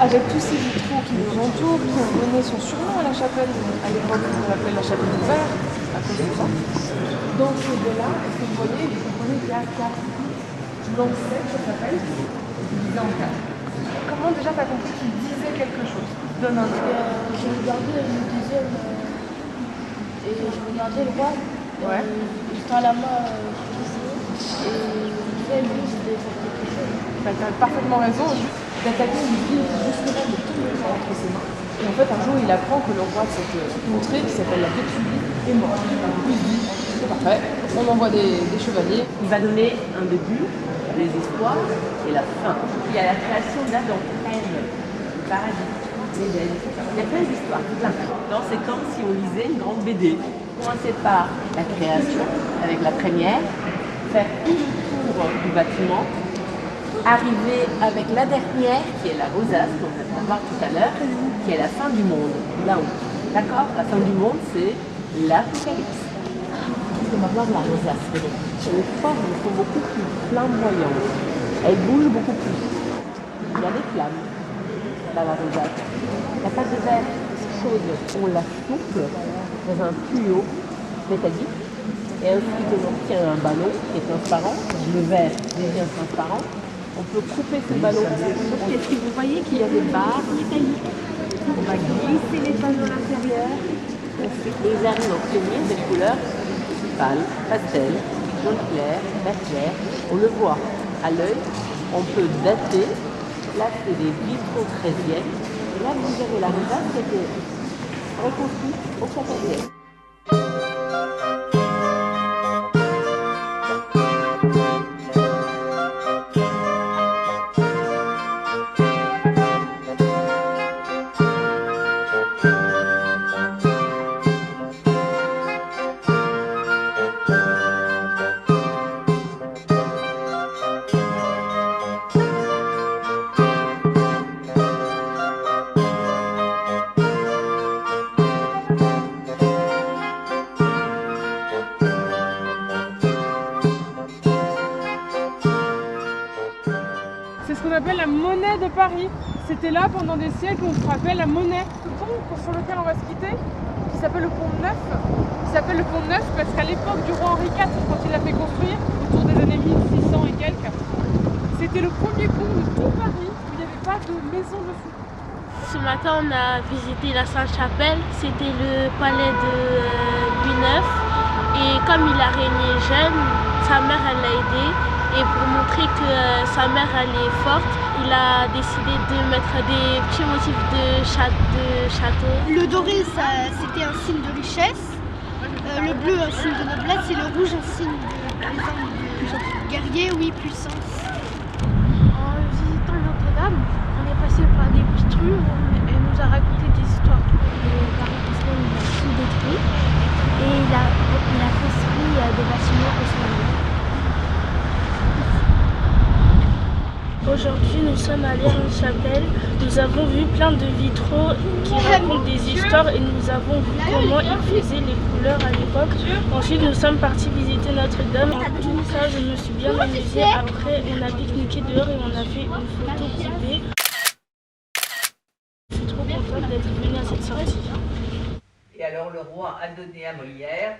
avec tous ces vitraux qui nous entourent, qui ont donné son surnom à la chapelle. À l'époque, on l'appelait la chapelle du verre, à cause de ça. Dans ce là est-ce que vous voyez, vous comprenez qu'il y a 4 lancettes, ça s'appelle, divisées en 4. Comment déjà tu as compris qu'il disait quelque chose? Donne un truc. J'ai regardé le deuxième et je regardais le roi. Ouais. Il tend la main qui disait et il disait lui c'était faire quelque chose. Bah, tu as parfaitement raison, d'attaquer une ville justement de tout le monde entre ses mains. Et en fait, un jour, il apprend que le roi de cette contrée, qui s'appelle la Pétulie, est mort. Il se dit, c'est parfait, on envoie des chevaliers. Il va donner un début, les espoirs et la fin. Il y a la création d'Adam, Ève, le paradis, l'Éden. Il y a plein d'histoires, plein. Non, c'est comme si on lisait une grande BD. Commencer par la création, avec la première, faire tout le tour du bâtiment, arriver avec la dernière, qui est la rosace, qu'on va voir tout à l'heure, qui est la fin du monde, là-haut. D'accord? La fin du monde, c'est l'Apocalypse. On va voir la rosace. Les formes sont beaucoup plus flamboyantes. Elles bougent beaucoup plus. Il y a des flammes dans la rosace. La pâte de verre chaude, on la souffle dans un tuyau métallique. Et ensuite, on obtient un ballon qui est transparent. Le verre devient transparent. On peut couper ce ballon. Est-ce que vous voyez qu'il y a des barres métalliques? On va glisser les panneaux à l'intérieur. Ensuite, les armes vont obtenir des couleurs pâles, pastel, jaune clair, vert clair. On le voit à l'œil. On peut dater. Là, c'est des vitraux 13e. Et là, vous avez la rosace qui a été reconstruite au 14e. C'est ce qu'on appelle la monnaie de Paris. C'était là pendant des siècles, on frappait la monnaie. Le pont sur lequel on va se quitter, qui s'appelle le pont Neuf, il s'appelle le pont Neuf parce qu'à l'époque du roi Henri IV, quand il l'a fait construire, autour des années 1600 et quelques, c'était le premier pont de tout Paris où il n'y avait pas de maison dessous. Ce matin, on a visité la Sainte-Chapelle. C'était le palais de Louis IX. Et comme il a régné jeune, sa mère elle l'a aidé. Et pour montrer que sa mère elle est forte, il a décidé de mettre des petits motifs de château. Le doré, c'était un signe de richesse. Le bleu, un signe de noblesse. Et le rouge, un signe de guerrier, oui, puissance. En visitant Notre-Dame, on est passé par des petites rues où elle nous a raconté des histoires. Paris Haussmann, il a tout détruit et il a construit des bâtiments haussmanniens. Aujourd'hui, nous sommes allés à une chapelle. Nous avons vu plein de vitraux qui racontent des histoires et nous avons vu comment ils faisaient les couleurs à l'époque. Ensuite, nous sommes partis visiter Notre-Dame. En tout ça, je me suis bien amusée. Après, on a pique-niqué dehors et on a fait une photo groupée. Je suis trop contente d'être venue à cette sortie. Et alors le roi a donné à Molière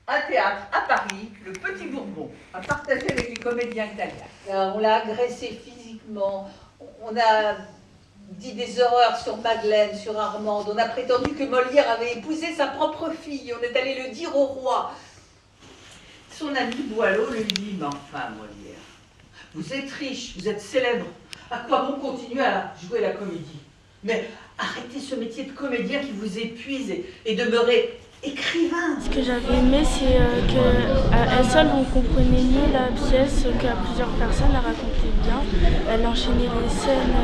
un théâtre à Paris, le Petit Bourbon, à partager avec les comédiens italiens. Alors, on l'a agressé physiquement, on a dit des horreurs sur Madeleine, sur Armande, on a prétendu que Molière avait épousé sa propre fille, on est allé le dire au roi. Son ami Boileau lui dit, mais enfin Molière, vous êtes riche, vous êtes célèbre, à quoi bon continuer à jouer la comédie? Mais arrêtez ce métier de comédien qui vous épuise et demeurez écrivain. Ce que j'avais aimé, c'est qu'à elle seule, on comprenait mieux la pièce qu'à plusieurs personnes. Elle racontait bien. Elle enchaînait les scènes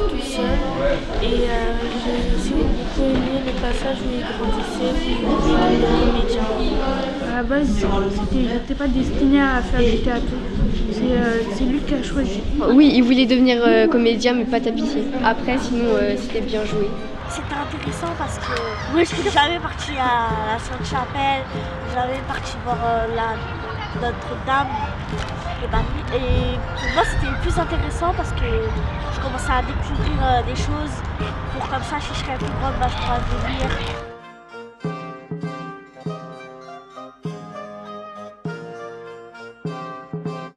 toute seule. Et j'ai aussi beaucoup aimé le passage où il grandissait, où il devenait comédien. À la base, j'étais pas destinée à faire du théâtre. C'est lui qui a choisi. Oui, il voulait devenir comédien, mais pas tapissier. Après, sinon, c'était bien joué. C'était intéressant parce que je suis jamais partie à la Sainte-Chapelle, j'avais parti voir la Notre-Dame. Et pour moi, c'était le plus intéressant parce que je commençais à découvrir des choses. Pour comme ça, si je serais plus grande, je pourrais venir